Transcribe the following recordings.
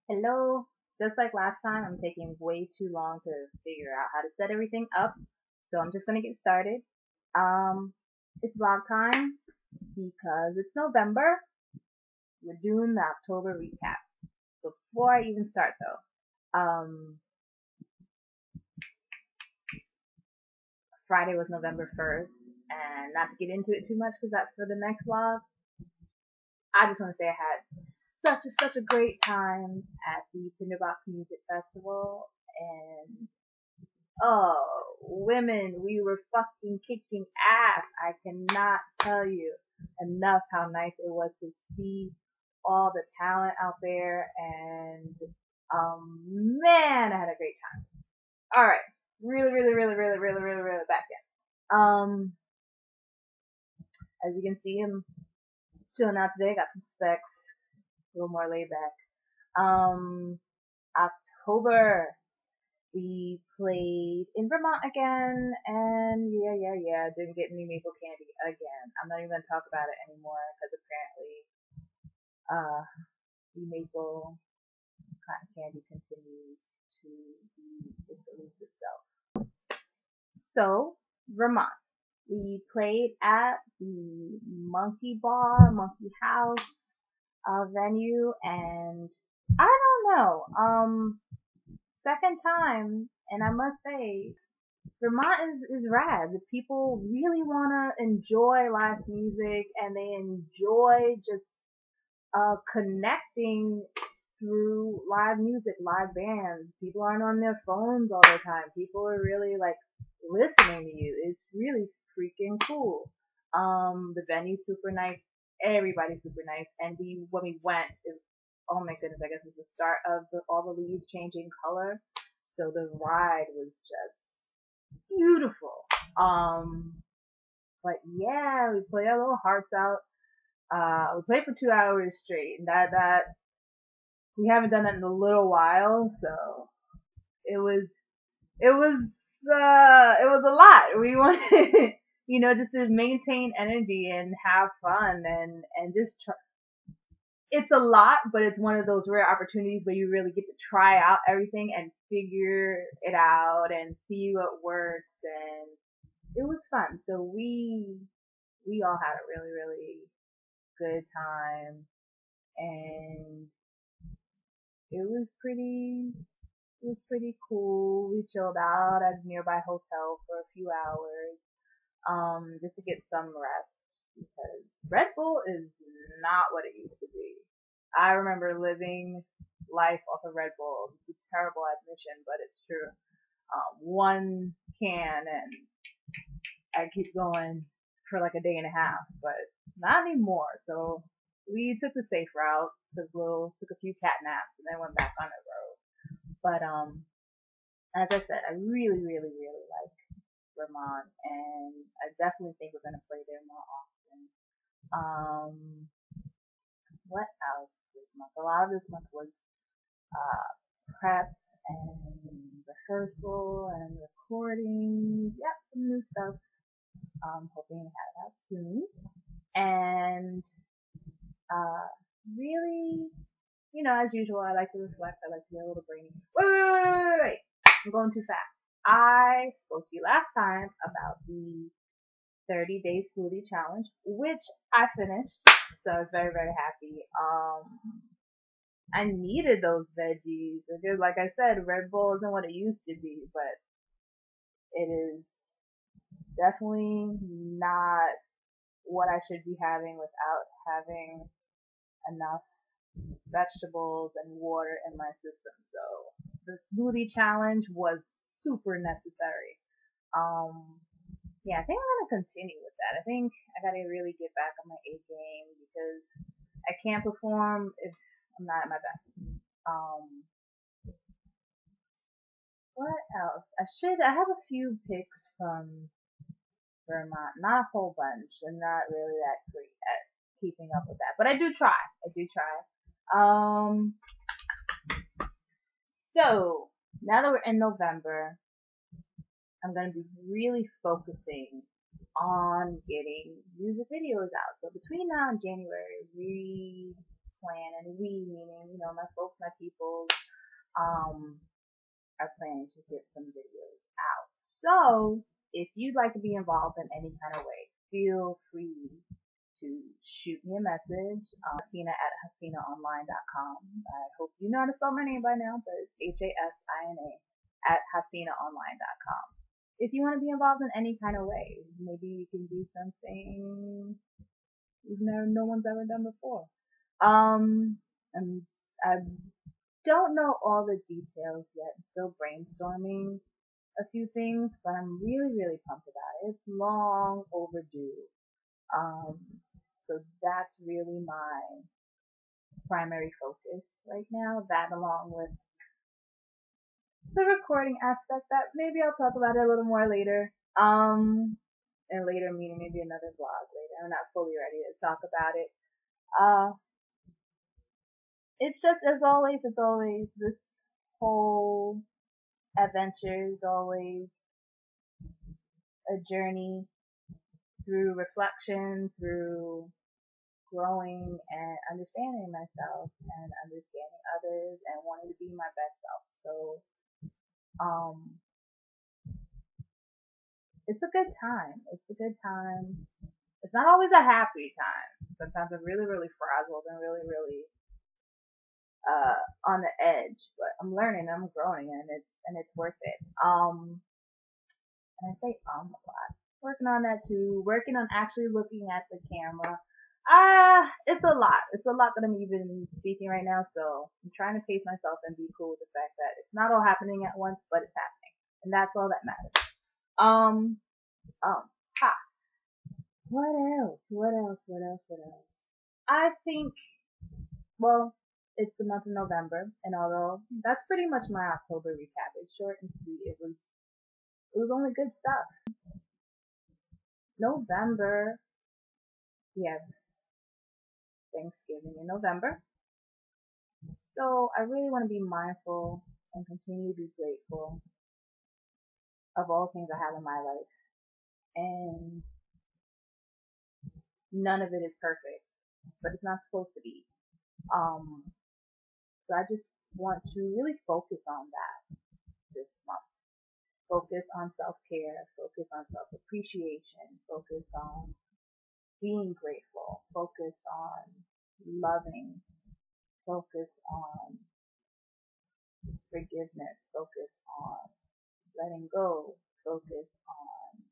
Hello. Just like last time, I'm taking way too long to figure out how to set everything up, so I'm just gonna get started. Um, it's vlog time because it's November. We're doing the October recap. Before I even start though, Friday was November 1st, and not to get into it too much because that's for the next vlog. I just want to say I had such a great time at the Tinderbox Music Festival, and oh, women, we were fucking kicking ass. I cannot tell you enough how nice it was to see all the talent out there, and man, I had a great time. All right, really back in. As you can see, I'm chilling out today. Got some specs, a little more laid back. October. We played in Vermont again, and yeah, didn't get any maple candy again. I'm not even gonna talk about it anymore because apparently, the maple cotton candy continues to release itself. So, Vermont. We played at the Monkey House venue, and I don't know. Second time, and I must say, Vermont is rad. The people really want to enjoy live music, and they enjoy just connecting through live music, live bands. People aren't on their phones all the time. People are really like listening to you. It's really freaking cool. The venue's super nice. Everybody's super nice. And when we went, oh my goodness, I guess it was the start of all the leaves changing color. So the ride was just beautiful. But yeah, we played our little hearts out. We played for 2 hours straight, and that we haven't done that in a little while, so it was it was a lot. We wanted just to maintain energy and have fun and just it's a lot, but it's one of those rare opportunities where you really get to try out everything and figure it out and see what works, and it was fun. So we all had a really good time, and it was pretty cool. We chilled out at a nearby hotel for a few hours, just to get some rest because Red Bull is not what it used to be. I remember living life off of Red Bull. It's a terrible admission, but it's true. One can and I keep going for like a day and a half, but not anymore. So we took the safe route, took a few cat naps, and then went back on the road. But as I said, I really like Vermont, and I definitely think we're gonna play there more often. Um, what else this month? A lot of this month was prep and rehearsal and recording. Yep, some new stuff. Hoping to have it out soon. And uh, really, as usual, I like to reflect. I like to get a little brainy. Wait. I'm going too fast. I spoke to you last time about the 30-day smoothie challenge, which I finished. So I was very happy. I needed those veggies because, like I said, Red Bull isn't what it used to be, but it is definitely not what I should be having without having enough vegetables and water in my system. So the smoothie challenge was super necessary. Um, yeah, I think I'm gonna continue with that. I think I gotta really get back on my A game because I can't perform if I'm not at my best. What else? I have a few picks from Vermont, not a whole bunch. I'm not really that great at keeping up with that, but I do try. I do try. So now that we're in November, I'm going to be really focusing on getting music videos out. So between now and January, we plan, and we, meaning, my folks, my people, are planning to get some videos out. So if you'd like to be involved in any kind of way, feel free to shoot me a message. Hasina at Hasina-Online.com. I hope you know how to spell my name by now, but it's Hasina at Hasina-Online.com. If you want to be involved in any kind of way, maybe you can do something no one's ever done before. And I don't know all the details yet. I'm still brainstorming a few things, but I'm really, really pumped about it. It's long overdue. So that's really my primary focus right now. That, along with the recording aspect, that maybe I'll talk about it a little more later. And later meaning maybe another vlog later. I'm not fully ready to talk about it. It's just, as always, this whole adventure is always a journey through reflection, through growing and understanding myself and understanding others and wanting to be my best self. So, it's a good time. It's a good time. It's not always a happy time. Sometimes I'm really, really frazzled and really, really on the edge, but I'm learning, I'm growing, and it's worth it. And I say a lot. Working on that too. Working on actually looking at the camera. It's a lot. It's a lot that I'm even speaking right now, so I'm trying to pace myself and be cool with the fact that it's not all happening at once, but it's happening. And that's all that matters. What else? I think, well, it's the month of November, and although that's pretty much my October recap, it's short and sweet. It was only good stuff. November, we have Thanksgiving in November. So I really want to be mindful and continue to be grateful of all things I have in my life. And none of it is perfect, but it's not supposed to be. So I just want to really focus on that this month. Focus on self-care, focus on self-appreciation, focus on being grateful, focus on loving, focus on forgiveness, focus on letting go, focus on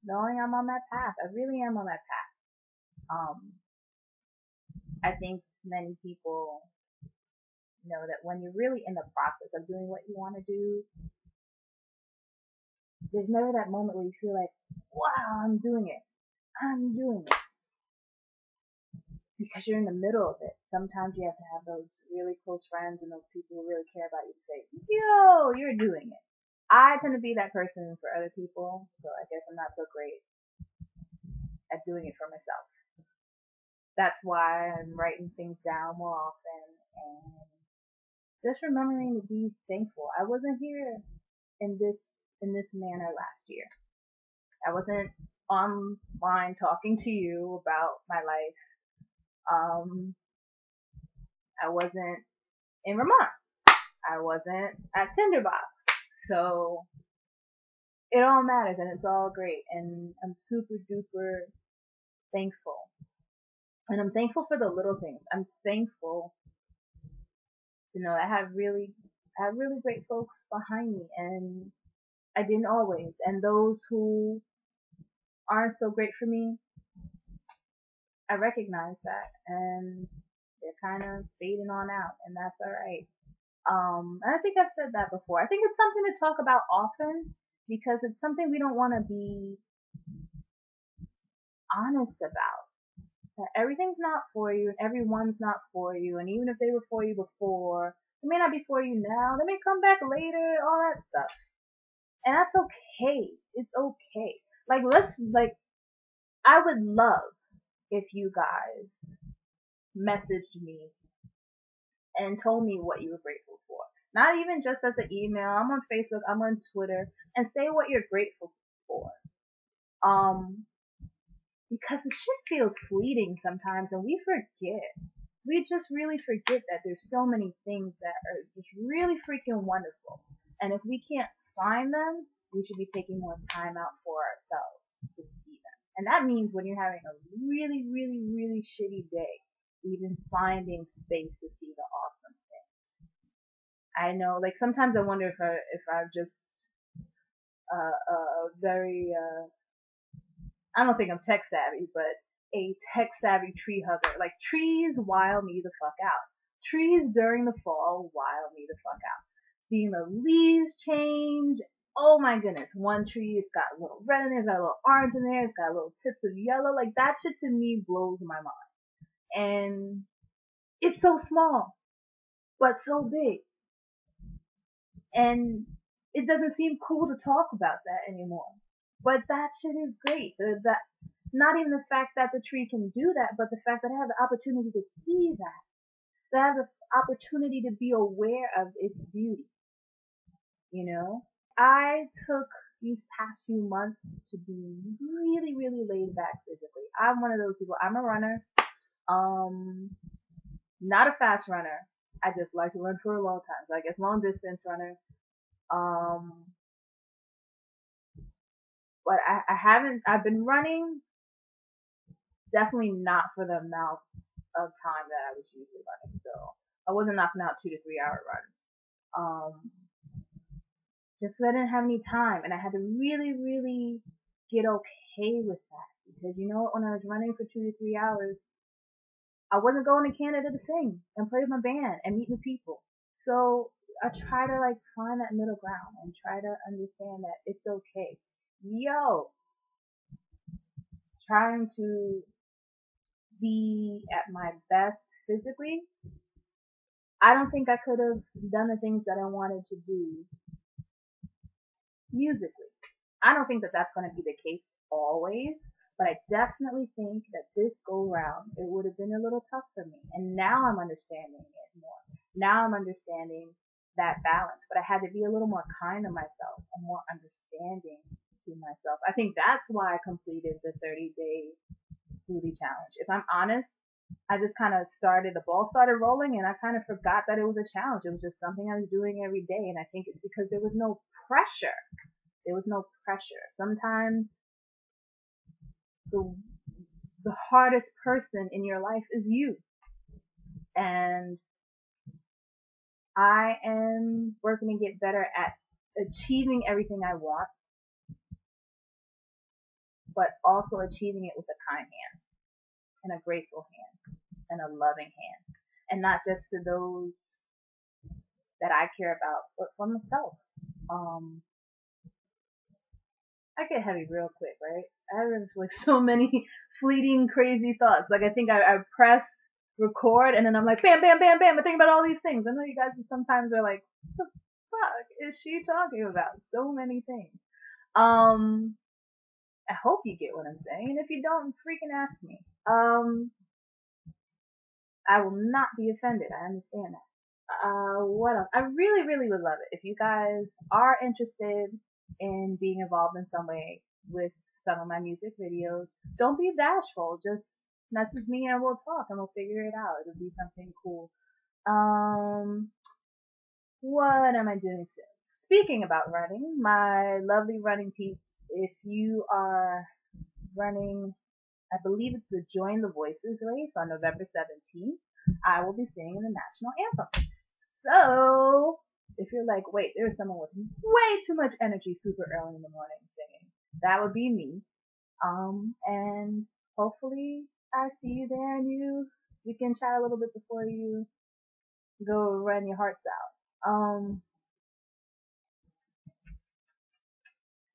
knowing I'm on that path. I really am on that path. I think many people know that when you're really in the process of doing what you want to do, there's never that moment where you feel like, wow, I'm doing it. Because you're in the middle of it. Sometimes you have to have those really close friends and those people who really care about you to say, yo, you're doing it. I tend to be that person for other people, so I guess I'm not so great at doing it for myself. That's why I'm writing things down more often and just remembering to be thankful. I wasn't here in this manner last year. I wasn't online talking to you about my life. I wasn't in Vermont. I wasn't at Tinderbox. So it all matters and it's all great, and I'm super duper thankful. And I'm thankful for the little things. I'm thankful to know I have really great folks behind me, and I didn't always. And those who aren't so great for me, I recognize that, and they're kind of fading on out, and that's alright. And I think I've said that before. I think it's something to talk about often, because it's something we don't want to be honest about. That everything's not for you, and everyone's not for you, and even if they were for you before, they may not be for you now. They may come back later, all that stuff. And that's okay. It's okay. I would love if you guys messaged me and told me what you were grateful for. Not even just as an email. I'm on Facebook, I'm on Twitter, and say what you're grateful for. because the shit feels fleeting sometimes, and we forget. We just really forget that there's so many things that are just really freaking wonderful. And if we can't find them, we should be taking more time out for ourselves to see them. And that means when you're having a really, really, really shitty day, even finding space to see the awesome things. I know, like sometimes I wonder if I'm just very I don't think I'm tech savvy, but a tech savvy tree hugger. Like trees wow me the fuck out. Trees during the fall wow me the fuck out. Seeing the leaves change. Oh my goodness. One tree, it's got a little red in there, it's got a little orange in there, it's got little tips of yellow. Like that shit to me blows my mind. And it's so small, but so big. And it doesn't seem cool to talk about that anymore. But that shit is great. Not even the fact that the tree can do that, but the fact that I have the opportunity to see that I have the opportunity to be aware of its beauty. You know, I took these past few months to be really, really laid back physically. I'm one of those people. I'm a runner. Not a fast runner. I just like to run for a long time. So I guess long distance runner. But I've been running, definitely not for the amount of time that I was usually running. So I wasn't knocking out 2 to 3 hour runs. Just 'cause I didn't have any time, and I had to really, really get okay with that. Because you know what, when I was running for 2 to 3 hours, I wasn't going to Canada to sing and play with my band and meet new people. So I try to like find that middle ground and try to understand that it's okay. Yo, trying to be at my best physically, I don't think I could have done the things that I wanted to do musically. I don't think that that's going to be the case always, but I definitely think that this go round, it would have been a little tough for me. And now I'm understanding it more. Now I'm understanding that balance, but I had to be a little more kind to myself and more understanding to myself. I think that's why I completed the 30-day smoothie challenge. If I'm honest, I just kind of the ball started rolling and I kind of forgot that it was a challenge. It was just something I was doing every day. And I think it's because there was no pressure. There was no pressure. Sometimes the hardest person in your life is you. And I am working to get better at achieving everything I want, but also achieving it with a kind hand and a graceful hand and a loving hand. And not just to those that I care about, but for myself. I get heavy real quick, right? I have like so many fleeting, crazy thoughts. Like I think I press record and then I'm like, bam, bam, bam, bam. I think about all these things. I know you guys sometimes are like, what the fuck is she talking about? So many things. I hope you get what I'm saying. And if you don't, freaking ask me. I will not be offended. I understand that. What else? I really, really would love it if you guys are interested in being involved in some way with some of my music videos. Don't be bashful. Just message me and we'll talk and we'll figure it out. It'll be something cool. What am I doing soon? Speaking about running, my lovely running peeps, if you are running, I believe it's the Join the Voices race on November 17th, I will be singing the national anthem. So, if you're like, wait, there's someone with way too much energy super early in the morning singing, that would be me. And hopefully I see you there and you can chat a little bit before you go run your hearts out.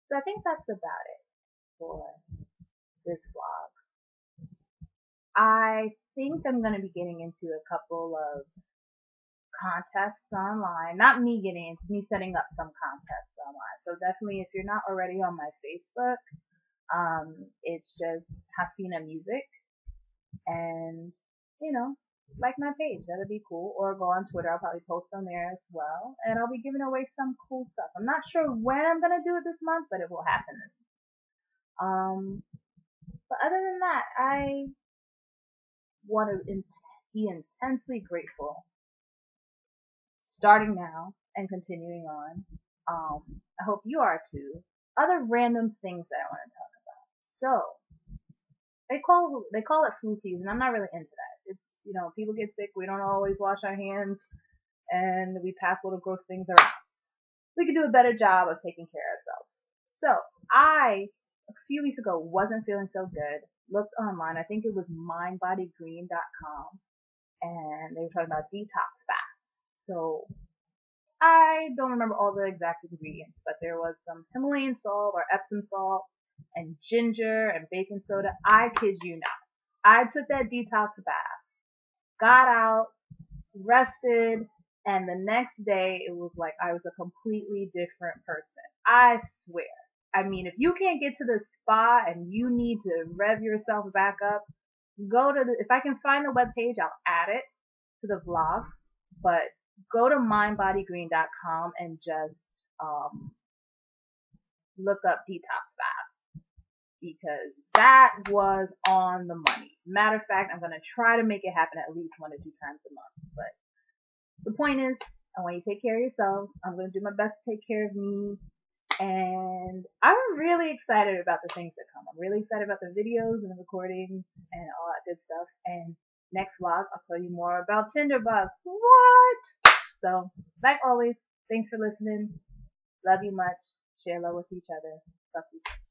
So I think that's about it for this vlog. I think I'm going to be getting into a couple of contests online. Not me getting into, me setting up some contests online. So definitely if you're not already on my Facebook, it's just Hasina Music. And, you know, like my page. That'd be cool. Or go on Twitter. I'll probably post on there as well. And I'll be giving away some cool stuff. I'm not sure when I'm going to do it this month, but it will happen this month. But other than that, I want to be intensely grateful starting now and continuing on. I hope you are too. Other random things that I want to talk about. So they call it flu season. I'm not really into that. It's, people get sick. We don't always wash our hands, and we pass little gross things around. We could do a better job of taking care of ourselves. So I, a few weeks ago, wasn't feeling so good. Looked online. I think it was mindbodygreen.com, and they were talking about detox fasts. So I don't remember all the exact ingredients, but there was some Himalayan salt or Epsom salt and ginger and baking soda. I kid you not. I took that detox bath, got out, rested, and the next day it was like I was a completely different person. I swear. I mean, if you can't get to the spa and you need to rev yourself back up, if I can find the webpage, I'll add it to the vlog, but go to mindbodygreen.com and just look up detox baths, because that was on the money. Matter of fact, I'm going to try to make it happen at least 1 to 2 times a month. But the point is, I want you to take care of yourselves. I'm going to do my best to take care of me. And I'm really excited about the things that come. I'm really excited about the videos and the recordings and all that good stuff. And next vlog, I'll tell you more about Tinderbugs. What? So, like always, thanks for listening. Love you much. Share love with each other. Talk to you soon.